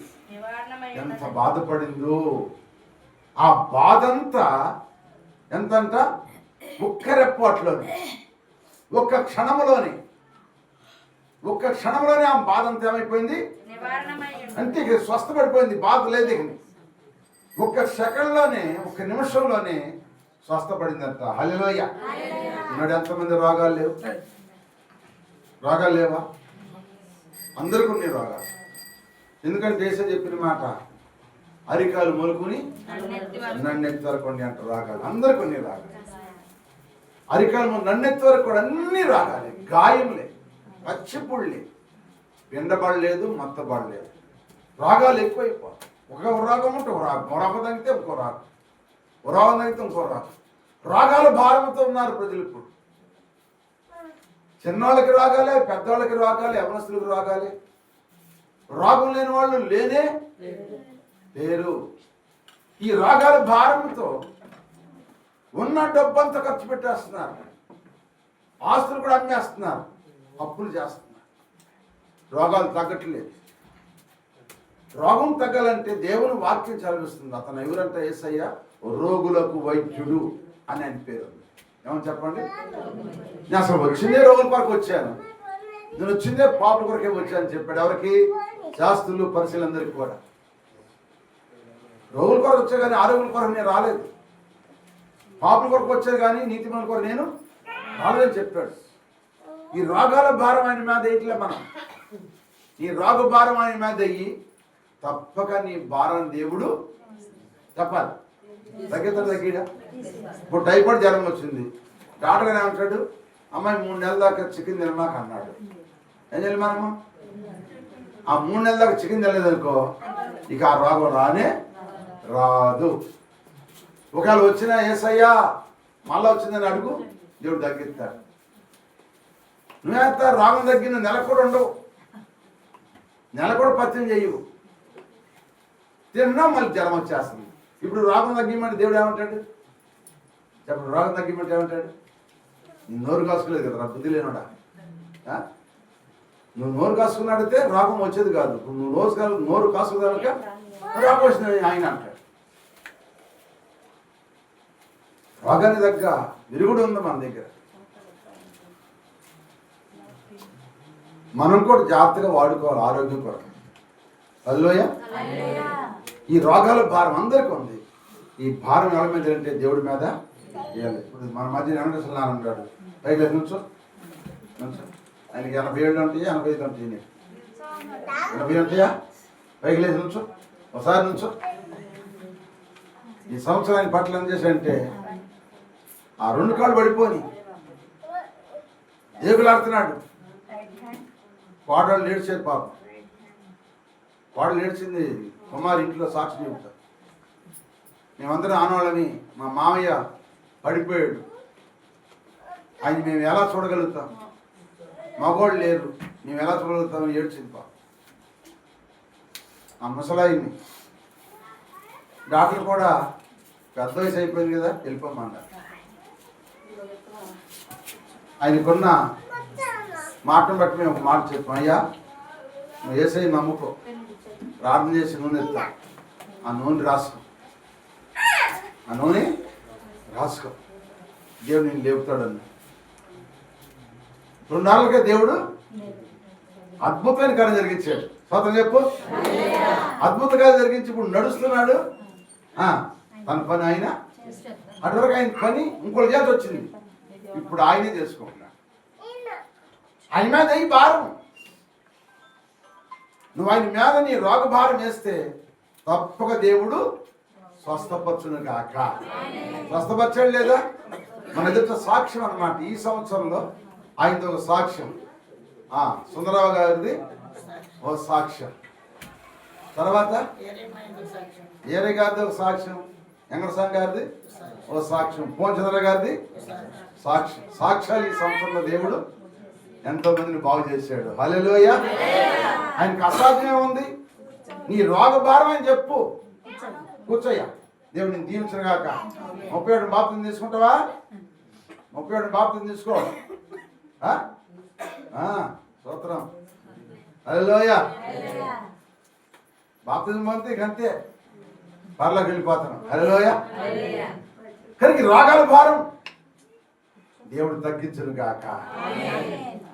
ఎంత బాధపడిందో. ఆ బాధంతా ఎంతంట ఒక్కరెప్పట్లోనే, ఒక్క క్షణంలోనే ఆ బాధ అంతా ఏమైపోయింది అంటే ఇక స్వస్థపడిపోయింది. బాధ లేదు ఇక. ఒక్క సెకండ్లోనే, ఒక్క నిమిషంలోనే స్వస్థపడిందంట. హల్లెలూయా. ఉన్నాడు. ఎంతమంది రోగాలు లేవు? రోగాలు లేవా? అందరికీ ఉన్నాయి రోగాలు. ఎందుకంటే దేశం చెప్పిన మాట, అరికాలు మొలుకుని నన్నెత్తి వరకు అంట రోగాలు. అందరికీ కొన్ని రోగాలు. అరికాలు నన్నెత్తి వరకు కూడా అన్ని రోగాలే, గాయములే, పచ్చిపుళ్ళే, పిండబడలేదు, మత్తబడలేదు. రోగాలు ఎక్కువైపోతాయి. ఒక రోగం ఉంటే ఒక రాగం, రోగం తగ్గితే ఇంకో రాగం, రోగం తగ్గితే ఇంకో రాగం. రోగాల భారంతో ఉన్నారు ప్రజలు ఇప్పుడు. చిన్నవాళ్ళకి రోగాలే, పెద్దవాళ్ళకి రోగాలే, యవనస్తులకు రోగాలే. రోగం లేని వాళ్ళు లేనే లేరు. ఈ రోగాల భారంతో ఉన్న డబ్బంతా ఖర్చు పెట్టేస్తున్నారు, ఆస్తులు కూడా అమ్మేస్తున్నారు, అప్పులు చేస్తున్నారు. రోగాలు తగ్గట్లేదు. రోగం తగ్గాలంటే దేవుని వాక్యం చదివిస్తుంది. అతను ఎవరంటే యేసయ్య రోగులకు వైద్యుడు అని ఆయన పేరు. ఏమని చెప్పండి? నేను అసలు వచ్చిందే రోగుల కొరకు వచ్చాను, నేను వచ్చిందే పాపల కొరకే వచ్చాను చెప్పాడు. ఎవరికి? శాస్త్రులు, పరిశీలందరికీ కూడా. రోగుల కొరకు వచ్చా కానీ ఆరోగ్యుల కొరకు నేను రాలేదు, పాపల కొరకు వచ్చాను కానీ నీతిమంతుల కొరకు నేను రాలేదని చెప్పాడు. ఈ రోగాల భారం ఆయన మీద వేయట్లే మనం. ఈ రోగ భారం ఆయన మీద అయ్యి తప్పక నీ భారం దేవుడు చెప్పాలి. తగ్గిడా? ఇప్పుడు టైఫాయిడ్ జ్వరం వచ్చింది, డాక్టర్ గారు ఏమంటాడు? అమ్మాయి 3 నెలల దాకా చికెన్ తినమాక అన్నాడు. ఏం చేయాలి మనము? ఆ 3 నెలల దాకా చికెన్ తినలేదనుకో, ఇక ఆ రోగం రానే రాదు. ఒకవేళ వచ్చినా యేసయ్యా మళ్ళీ వచ్చిందని అడుగు, దేవుడు తగ్గిస్తాడు. నువ్వేస్తా రోగం తగ్గిన నెల కూడా ఉండవు, నెల కూడా పత్యం చేయవు, తిన్నా మళ్ళీ జ్వరం వచ్చేస్తుంది. ఇప్పుడు రోగం తగ్గిమంటే దేవుడు ఏమంటాడు చెప్పండి? రోగం తగ్గిమంటే ఏమంటాడు? నీ నోరు కాసుకోలేదు కదా, బుద్ధి లేనుడా. నువ్వు నోరు కాసుకున్నాడితే రోగం వచ్చేది కాదు. నువ్వు నోరు కాసుకోదాక రోగం వచ్చింది ఆయన అంటాడు. రోగాన్ని తగ్గ విరుగుడు ఉంది మన దగ్గర. మనం కూడా జాగ్రత్తగా వాడుకోవాలి ఆరోగ్యం కొరకు. హల్లెలూయా. ఈ రోగాల భారం అందరికీ ఉంది. ఈ భారం ఎవరి మీద అంటే దేవుడి మీద వేయాలి. ఇప్పుడు మన మధ్య వెంకటేశ్వర ఉంటాడు, పైకి లేదు నుంచో నుంచో. ఆయనకి 87 ఉంటాయి, 85 ఉంటాయి, 80 ఉంటాయా? పైకి లేదు నుంచో, ఒకసారి నుంచో. ఈ సంవత్సరం ఆయన పట్ల ఏం చేశాడంటే ఆ 2 కాళ్ళు పడిపోని ఏగులాడుతున్నాడు. కోడళ్ళు ఏడ్చేది పాపం. కోడలు ఏడ్చింది, కుమారి ఇంట్లో సాక్షి చెబుతా. మేమందరం ఆనవాళ్ళని, మా మామయ్య పడిపోయాడు, ఆయన మేము ఎలా చూడగలుగుతాం, మగోళ్ళు లేరు, మేము ఎలా చూడగలుగుతామని ఏడ్చింది పాపం. ఆ ముసలాయిని డాక్టర్ కూడా పెద్ద వయసు అయిపోయింది కదా, వెళ్ళిపోమన్నారు. ఆయనకున్న మాటను బట్టి మేము ఒక మాట చెప్పాం, అయ్యా నువ్వు ఏసై నమ్ముకో, ప్రార్థన చేసి నూనె ఎత్తా, ఆ నూనె రాసుకో, ఆ నూనె రాసుకో, దేవుడు నేను లేపుతాడన్న. 2 నెలలకే దేవుడు అద్భుతమైన కార్యం జరిగించాడు. స్వతం చెప్పు, అద్భుత కార్యం జరిగించి ఇప్పుడు నడుస్తున్నాడు. తన పని ఆయన, అటువరకు ఆయన పని ఇంకోటి చేసి వచ్చింది, ఇప్పుడు ఆయనే చేసుకుంటున్నాడు. ఆయన మీద ఈ భారం, నువ్వు ఆయన మీద నీ రోగ భారం వేస్తే తప్పక దేవుడు స్వస్థపరచును గాక. స్వస్థపరచాడు లేదా? మన ఎదుట సాక్ష్యం అన్నమాట. ఈ సంవత్సరంలో ఆయనతో ఒక సాక్ష్యం, సుందరరావు గారిది ఓ సాక్ష్యం, తర్వాత ఏరే గారిది ఒక సాక్ష్యం, వెంకటస్వామి గారిది ఓ సాక్ష్యం, పోంచంద్ర గారిది సాక్ష్యం. సాక్ష్యాలు ఈ సంవత్సరంలో దేవుడు ఎంతో మందిని బాగు చేశాడు. హల్లెలూయా. ఆయనకు అసాధ్యం ఉంది. నీ రోగ భారం అని చెప్పు, కూర్చోయ్యా, దేవుడు నేను దీవించను గాక. 37 బాప్తిజం తీసుకుంటావా? 37 బాప్తిజం తీసుకో. స్తోత్రం. హల్లెలూయా. బాప్తిజం పొందితే ఇక అంతే, పరలోకి వెళ్ళిపోతాను. హల్లెలూయా. కానీ రోగాల భారం దేవుడు తగ్గించను గాక.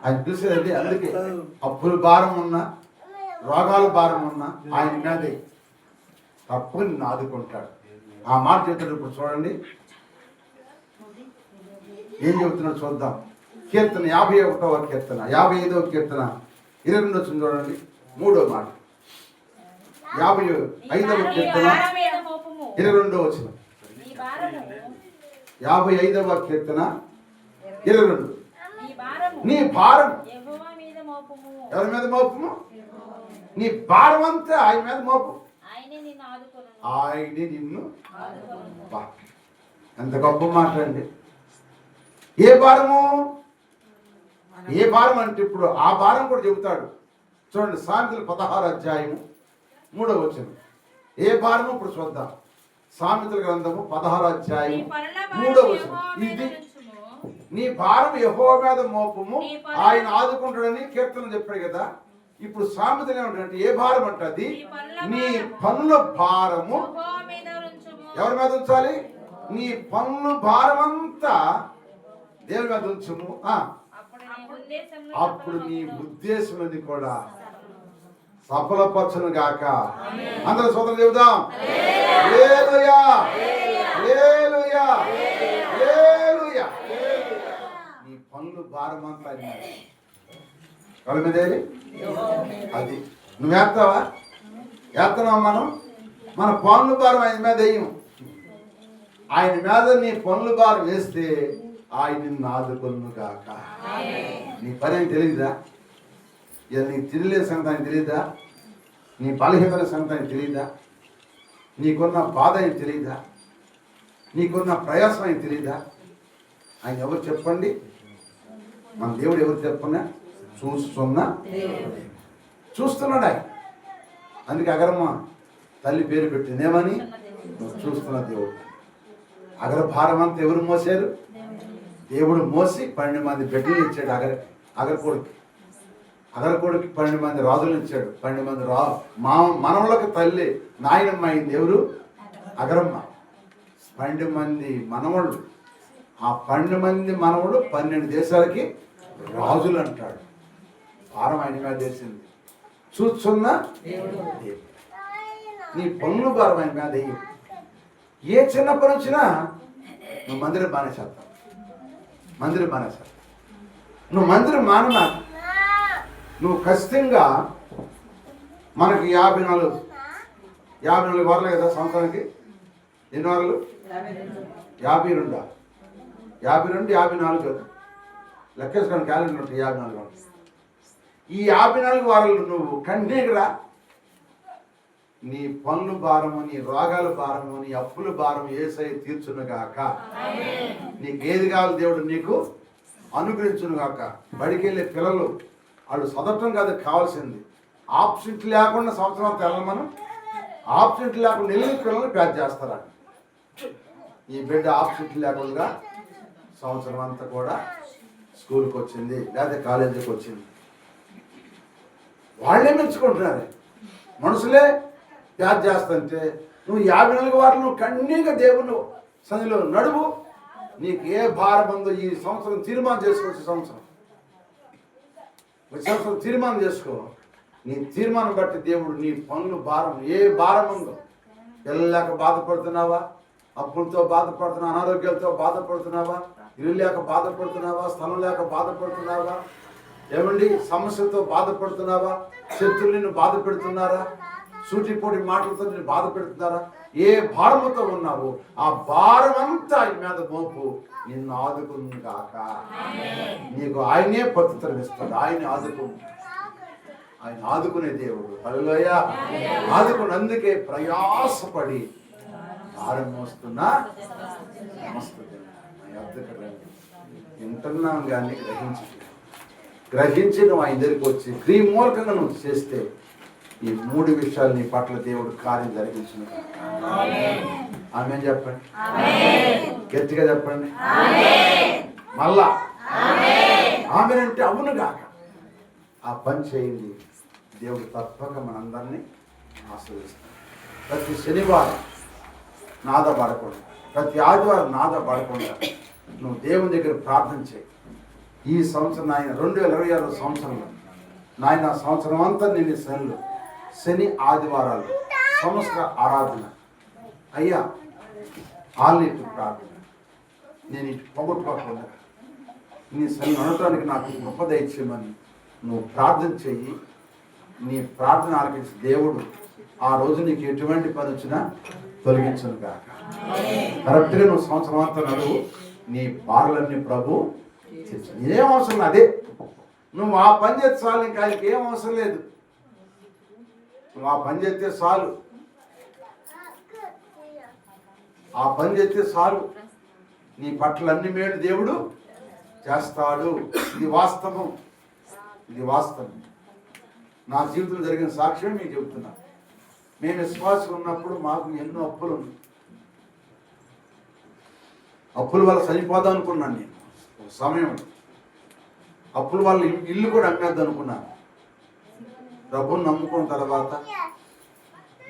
ఆయన చూసేదండి. అందుకే అప్పుల భారం ఉన్నా, రోగాల భారం ఉన్నా ఆయన మీదే తప్పని నిన్ను ఆదుకుంటాడు. ఆ మాట చెప్తాడు. ఇప్పుడు చూడండి ఏం చెబుతున్నాడు చూద్దాం. కీర్తన 51వ కీర్తన, 55వ కీర్తన 22 వచ్చింది చూడండి. 3వ మాట, 55వ కీర్తన 22 వచ్చిన, 55వ కీర్తన 22. నీ భారం ఎవరి మీద మోపము? నీ భారం అంతా ఆయన మీద మోపు, ఆయనే నిన్ను. ఎంత గొప్ప మాట అండి. ఏ భారము? ఏ భారం అంటే ఇప్పుడు ఆ భారం కూడా చెబుతాడు చూడండి. సామెతలు 16వ అధ్యాయము 3వ వచనం. ఏ భారము ఇప్పుడు చూద్దాం. సామెతల గ్రంథము 16వ అధ్యాయం 3వ వచనం. ఇది నీ భారం యెహోవా మీద మోపము, ఆయన ఆదుకుంటాడని కీర్తన చెప్పాడు కదా. ఇప్పుడు సామెతలు ఏమంటారంటే ఏ భారం అంటది? నీ పనుల భారము ఎవరి మీద ఉంచాలి? నీ పనుల భారం అంతా దేవుని మీద ఉంచుము, అప్పుడు నీ ఉద్దేశం కూడా సఫలపరచును గాక. అందరూ స్తోత్రం చెబుదాం. హల్లెలూయా, హల్లెలూయా, హల్లెలూయా. నీ పనులు భారం అంతా వాళ్ళ మీద అది నువ్వు వేస్తావా? వేస్తున్నావా? మన పనుల భారం ఆయన మీద వేయం. ఆయన మీద నీ పనుల భారం వేస్తే ఆయన నిన్ను ఆదుకొను గాక. నీ పని అని తెలియదా? ఇక నీకు తిరిగిలే సంగతి ఆయన తెలియదా? నీ బలహీనత సంగతి ఆయన తెలియదా? నీకున్న బాధ ఆయన తెలియదా? నీకున్న ప్రయాసం ఆయన తెలియదా? ఆయన ఎవరు చెప్పండి? మన దేవుడు ఎవరు చెప్పన్నా? చూస్తున్నాడు ఆయన. అందుకే అగరమ్మ తల్లి పేరు పెట్టింది ఏమని? చూస్తున్న దేవుడు. అగర భారం అంతా ఎవరు మోసారు? దేవుడు మోసి 12 మంది బిడ్డలు ఇచ్చాడు. అగరకోడికి 12 మంది రాజులు ఇచ్చాడు. 12 మంది మనవులకు తల్లి నాయనమ్మ అయింది ఎవరు? అగరమ్మ. 12 మంది మనవళ్ళు. ఆ 12 మంది మనవళ్ళు 12 దేశాలకి రాజులు అంటాడు. భారం ఆయన మీద వేసింది. చూస్తున్న దేవుడు. నీ పనులు భారం ఆయన మీద వెయ్యి. ఏ చిన్న పని వచ్చినా నువ్వు మందిరం మానేసేస్తావు. మందిరం మానేసేస్తావు. నువ్వు మందిరం మాననా, నువ్వు ఖచ్చితంగా మనకి 54 వారాలు కదా సంవత్సరానికి. ఎన్ని వారాలు? 52 54 కదా లెక్కేసుకొని క్యాలెండర్ ఉంటుంది. 54 వారాలు. ఈ 54 వారాలు నువ్వు కంటిన్యూగా నీ పనులు భారము, నీ రోగాల భారము, నీ అప్పుల భారము యేసయ్య తీర్చునుగాక. నీకు ఏది కావాలి దేవుడు నీకు అనుగ్రహించునుగాక. బడికి వెళ్ళే పిల్లలు వాళ్ళు చదవటం కాదు కావాల్సింది, ఆబ్సెంట్ లేకుండా సంవత్సరం అంతా వెళ్ళాలి. మనం ఆబ్సెంట్ లేకుండా వెళ్ళిన పిల్లలు బ్యాచ్ చేస్తారా? ఈ బిడ్డ ఆబ్సెంట్ లేకుండా సంవత్సరం అంతా కూడా స్కూల్కి వచ్చింది లేదా కాలేజీకి వచ్చింది. వాళ్ళే మెచ్చుకుంటున్నారు. మనుషులే బ్యాచ్ చేస్తుంటే నువ్వు 54 వారాలు నువ్వు కన్నీగా దేవుని సన్నిధిలో నడువు. నీకు ఏ భారం ఉందో ఈ సంవత్సరం తీర్మానం చేసుకో. వచ్చే సంవత్సరం తీర్మానం చేసుకో. నీ తీర్మానం బట్టి దేవుడు నీ పనులు భారం, ఏ భారం ఉందో, వెళ్ళలేక బాధపడుతున్నావా, అప్పులతో బాధపడుతున్నావా, అనారోగ్యాలతో బాధపడుతున్నావా, ఇల్లు లేక బాధపడుతున్నావా, స్థలం లేక బాధపడుతున్నావా, ఏమండి సమస్యలతో బాధపడుతున్నావా, శత్రువులు నిన్ను బాధ పెడుతున్నారా, సూటిపోటి మాటలతో నిన్ను బాధ పెడుతున్నారా, ఏ భారముతో ఉన్నావు ఆ భారం అంతా ఈ మీద మోపు. నిన్ను ఆదుకును కాక. నీకు ఆయనే పద్ధతులు ఇస్తాడు. ఆయన ఆదుకునే దేవుడు. హల్లెలూయా. ఆదుకున్నందుకే ప్రయాసపడి భారం మోస్తున్నా వింటున్నాం కానీ గ్రహించి నువ్వు ఆయన దగ్గరికి వచ్చి క్రియమూలకంగా నువ్వు చేస్తే ఈ 3 విషయాలు నీ పట్ల దేవుడు కార్యం జరిగించిన. ఆమె చెప్పండి, గట్టిగా చెప్పండి మళ్ళా. ఆమె అంటే అవును కాక ఆ పని చేయండి. దేవుడు తప్పక మనందరినీ ఆశీర్వదిస్తాడు. ప్రతి శనివారం నాద పడకుండా, ప్రతి ఆదివారం నాద పడకుండా నువ్వు దేవుని దగ్గర ప్రార్థన చేయి. ఈ సంవత్సరం నాయన 2026 సంవత్సరంలో నాయన సంవత్సరం అంతా నేను శని ఆదివారాలు సంవత్సర ఆరాధన అయ్యా ఆల్నిట్టు ప్రార్థన నేను ఇటు పొగొట్టుకోకుండా నీ శని అనటానికి నాకు గొప్ప దయచేయమని నువ్వు ప్రార్థన చెయ్యి. నీ ప్రార్థన ఆలకించి దేవుడు ఆ రోజు నీకు ఎటువంటి పని వచ్చినా తొలగించను కాక. కరెక్ట్గా నువ్వు సంవత్సరం అంతా నడువు. నీ బారులన్నీ ప్రభు ఇదేం అవసరం లేదు. అదే నువ్వు ఆ పని చేస్తే చాలు. ఇంకా ఆయనకి ఏం అవసరం లేదు. నువ్వు ఆ పని చేస్తే చాలు. ఆ పని చేస్తే చాలు. నీ పట్ల అన్ని మేలు దేవుడు చేస్తాడు. ఇది వాస్తవం. ఇది వాస్తవం. నా జీవితంలో జరిగిన సాక్ష్యం మీకు చెబుతున్నా. మేము విశ్వాసం ఉన్నప్పుడు మాకు ఎన్నో అప్పులు ఉన్నాయి. అప్పుల వల్ల చనిపోదాం అనుకున్నాను నేను. ఒక సమయం అప్పుల వల్ల ఇల్లు కూడా అమ్మేద్దాం అనుకున్నాను. ప్రభువుని నమ్ముకున్న తర్వాత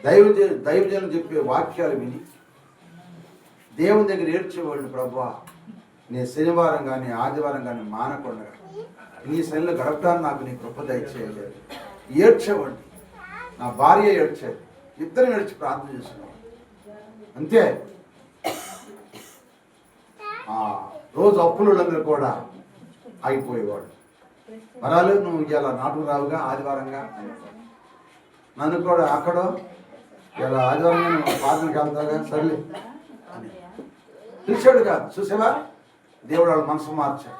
దైవజనులు చెప్పే వాక్యాలు విని దేవుని దగ్గర ఏడ్చేవాడిని. ప్రభువా నేను శనివారం కానీ ఆదివారం కానీ మానకుండా నీ శనిలో గడపడానికి నాకు నీ కృప దయచేయాలి. ఏడ్చేవాడిని. నా భార్య ఏడ్చేది. ఇద్దరం ఏడ్చి ప్రార్థన చేస్తున్నాం. అంతే. రోజు అప్పులందరూ కూడా ఆగిపోయేవాడు. మరాలు నువ్వు ఇలా నాటుకు రావుగా ఆదివారంగా నన్ను కూడా అక్కడో ఇలా ఆదివారంగా నువ్వు ప్రార్థనకి వెళ్తాగా సర్లే అని పిలిచాడు కాదు. చూసావా దేవుడు వాళ్ళ మనసు మార్చాడు.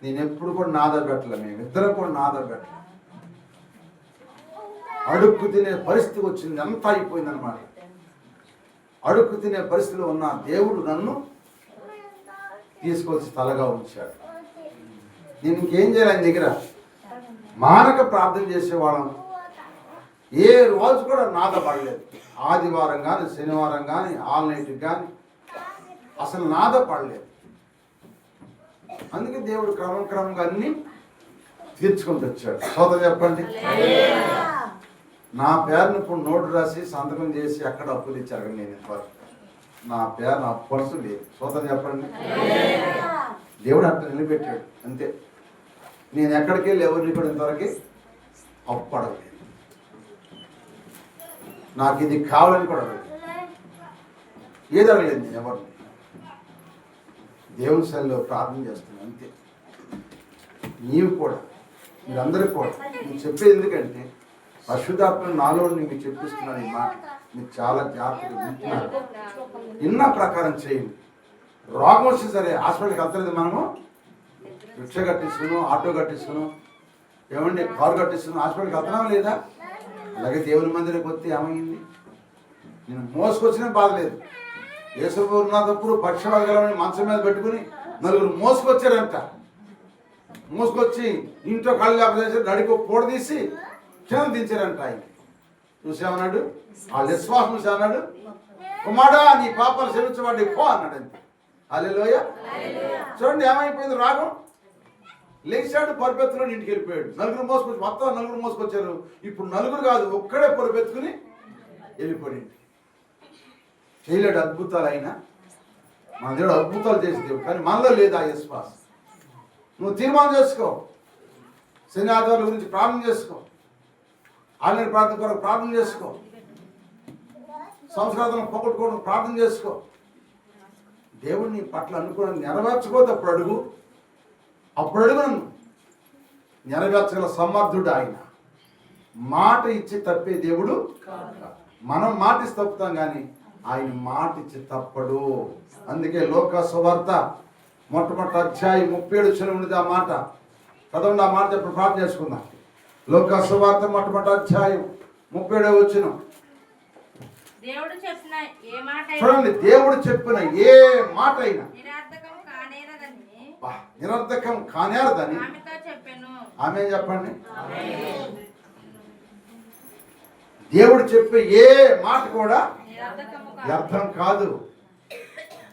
నేను ఎప్పుడు కూడా నాదా పెట్టలే. మేము ఇద్దరం కూడా నాదా పెట్టలే. అడుక్కు తినే పరిస్థితి వచ్చింది. అంతా అయిపోయింది అనమాట. అడుక్కు తినే పరిస్థితిలో ఉన్న దేవుడు నన్ను తీసుకొచ్చి తలగా ఉంచాడు. నేను ఇంకేం చేయాలి? ఆయన దగ్గర మానక ప్రార్థన చేసేవాళ్ళం. ఏ రోజు కూడా నాద పడలేదు. ఆదివారం కానీ శనివారం కానీ ఆల్ నైట్కి కానీ అసలు నాద పడలేదు. అందుకే దేవుడు క్రమంగా అన్ని తీర్చుకుంటూ వచ్చాడు. సోదరు చెప్పండి. నా పేరును ఇప్పుడు నోటు రాసి సంతకం చేసి ఎక్కడ అప్పులు ఇచ్చారు నేను ఇంతవరకు. నా పేరు నా పర్సు లేదు. సోదరు చెప్పండి. దేవుడు అట్లా నిలబెట్టాడు. అంతే. నేను ఎక్కడికి వెళ్ళి ఎవరిని కూడా ఇంతవరకు అప్పు పడలేదు. నాకు ఇది కావాలని కూడా అడగలేదు. ఏది అడగలేదు నేను ఎవరిని. దేవుని శైలిలో ప్రార్థన చేస్తున్నాను అంతే. నీవు కూడా, మీరందరూ కూడా నేను చెప్పేది ఎందుకంటే పరిశుద్ధాత్మ నాలో మీకు చెప్పిస్తున్నాను. ఈ మాట మీరు చాలా జాగ్రత్తగా వింటున్నారు. ఇన్న ప్రకారం చేయండి. రోగం వస్తే సరే హాస్పిటల్కి వెళ్తలేదు. మనము రిక్షా కట్టిస్తున్నాం, ఆటో కట్టిస్తున్నాం, ఏమండి కారు కట్టిస్తున్నాం, హాస్పిటల్కి వెళ్తున్నాం లేదా? అలాగే దేవుని మందిరికి వస్తే ఏమైంది? నేను మోసుకొచ్చినా బాధ లేదు. యేసుప్రభు ఉన్నప్పుడు పక్షవాదగలని మంచం మీద పెట్టుకుని నలుగురు మోసుకొచ్చారంట. మోసుకొచ్చి ఇంట్లో కళ్ళు లేకపోతే నడికి పూడ తీసి క్షణం దించారంట. ఆయన చూసేమన్నాడు, ఆ విశ్వాసం చూసేమన్నాడు, కుమారా నీ పాపాలు క్షమించబడి పో అన్నాడు. అంతే. హల్లెలూయా. చూడండి ఏమైపోయింది, రాగం లేచాడు, పరుపెత్తులో ఇంటికి వెళ్ళిపోయాడు. నలుగురు మోసుకొచ్చి, మొత్తం నలుగురు మోసుకొచ్చారు. ఇప్పుడు నలుగురు కాదు, ఒక్కడే పరుపెత్తుకుని వెళ్ళిపోయాడు. చేయలేడు అద్భుతాలు అయినా. మన దేవుడు అద్భుతాలు చేసే దేవుడు, కానీ మనలో లేదు ఆ విశ్వాసం. నువ్వు తీర్మానం చేసుకో. శని ఆదివారాల గురించి ప్రార్థన చేసుకో. ఆన్లైన్ ప్రార్థన కొరకు ప్రార్థన చేసుకో. సంస్కారాలను పోగొట్టుకోవడం ప్రార్థన చేసుకో. దేవుడు నీ పట్ల అనుకోవడం నెరవేర్చుకోవద్దు. అప్పుడు అడుగు నన్ను. నెరవేర్చగల సమర్థుడు ఆయన. మాట ఇచ్చి తప్పే దేవుడు. మనం మాట ఇచ్చి తప్పుతాం కానీ ఆయన మాట ఇచ్చి తప్పడు. అందుకే లోకా సువార్త మొట్టమొదటి అధ్యాయం 37 ఉన్నది ఆ మాట. చదవండి ఆ మాట చెప్పి ప్రార్థన చేసుకుందాం. లోకా సువార్త మొట్టమొదటి అధ్యాయం 37 వచనం. దేవుడు చెప్పిన ఏ మాట చూడండి, దేవుడు చెప్పిన ఏ మాట అయినా నిరర్థకం కానేరదని ఆమెతో చెప్పాను. ఆమె చెప్పండి. దేవుడు చెప్పే ఏ మాట కూడా వ్యర్థం కాదు.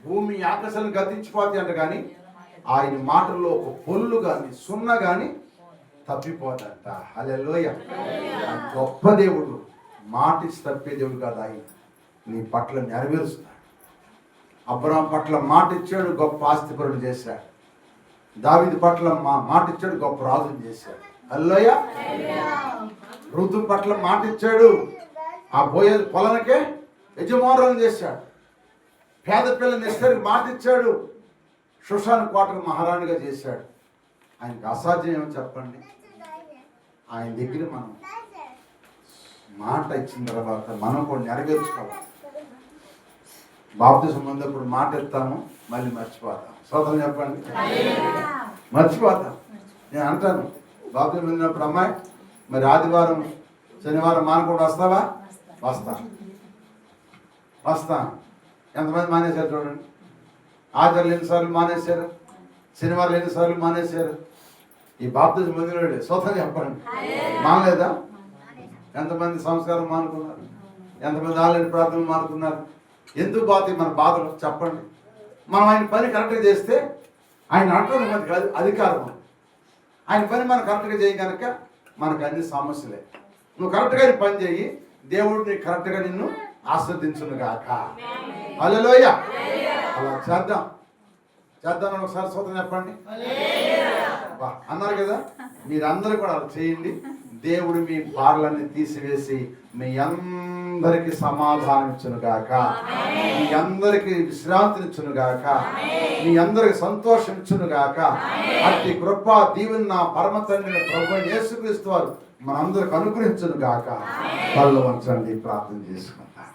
భూమి ఆకాశాలను గతించిపోతాయి అంట, కానీ ఆయన మాటల్లో ఒక పొల్లు కానీ సున్న కానీ తప్పిపోదంట. హల్లెలూయా. గొప్ప దేవుడు, మాట ఇచ్చి తప్పే దేవుడు కాదు. ఆయన నీ పట్ల నెరవేరుస్తాడు. అబ్రహాం పట్ల మాట ఇచ్చాడు, గొప్ప ఆస్తిపరుడు చేశాడు. దావీదు పట్ల మాట ఇచ్చాడు, గొప్ప రాజుని చేశాడు. హల్లెలూయా. ఋతు పట్ల మాట ఇచ్చాడు, ఆ పోయే పొలనకే యజమానులను చేశాడు. పేద పిల్లని ఇస్తరికి మాట ఇచ్చాడు, షుషాను కోటకు మహారాణిగా చేశాడు. ఆయనకు అసాధ్యం ఏమో చెప్పండి. ఆయన దగ్గర మనం మాట ఇచ్చిన తర్వాత మనం కూడా నెరవేర్చుకోవాలి. బాప్తిసం పొందినప్పుడు మాట ఇస్తాము, మళ్ళీ మర్చిపోతాం. సోదరం చెప్పండి, మర్చిపోతాం. నేను అంటాను, బాప్తిసం పొందినప్పుడు అమ్మాయి మరి ఆదివారం శనివారం మానకుండా వస్తావా? వస్తాను. ఎంతమంది మానేశారు చూడండి. ఆదివారం ఎన్నిసార్లు మానేశారు, శనివారం ఎన్నిసార్లు మానేశారు. ఈ బాప్తిసం పొందినవాడే సోదరం చెప్పండి, మానలేదా? ఎంతమంది సంస్కారం మానుకున్నారు, ఎంతమంది ఆన్లైన్ ప్రార్థనలు మానుకున్నారు. ఎందుకు బాధ మన బాధలు చెప్పండి. మనం ఆయన పని కరెక్ట్గా చేస్తే ఆయన అంటారు మనకి అధికారం. ఆయన పని మనం కరెక్ట్గా చేయి కనుక మనకు అన్ని సమస్యలే. నువ్వు కరెక్ట్గా ఆయన పని చేయి, దేవుడు నీకు కరెక్ట్గా నిన్ను ఆస్వాదించును గాక. హల్లెలూయా. అలా చేద్దాం ఒకసారి సూత్రం చెప్పండి. అన్నారు కదా, మీరందరూ కూడా అలా చేయండి. దేవుడు మీ బాధలన్నీ తీసివేసి మీ అందరికి సమాధానం ఇచ్చును గాక, మీ అందరికి విశ్రాంతినిచ్చును గాక, మీ అందరికి సంతోషం ఇచ్చును గాక. అట్టి కృప దీవెన నా పరమ తండ్రి ప్రభువైన యేసుక్రీస్తు వారు మనందరికి అనుగ్రహించును గాక. కళ్ళు వంచండి, ప్రార్థన చేసుకుందాం.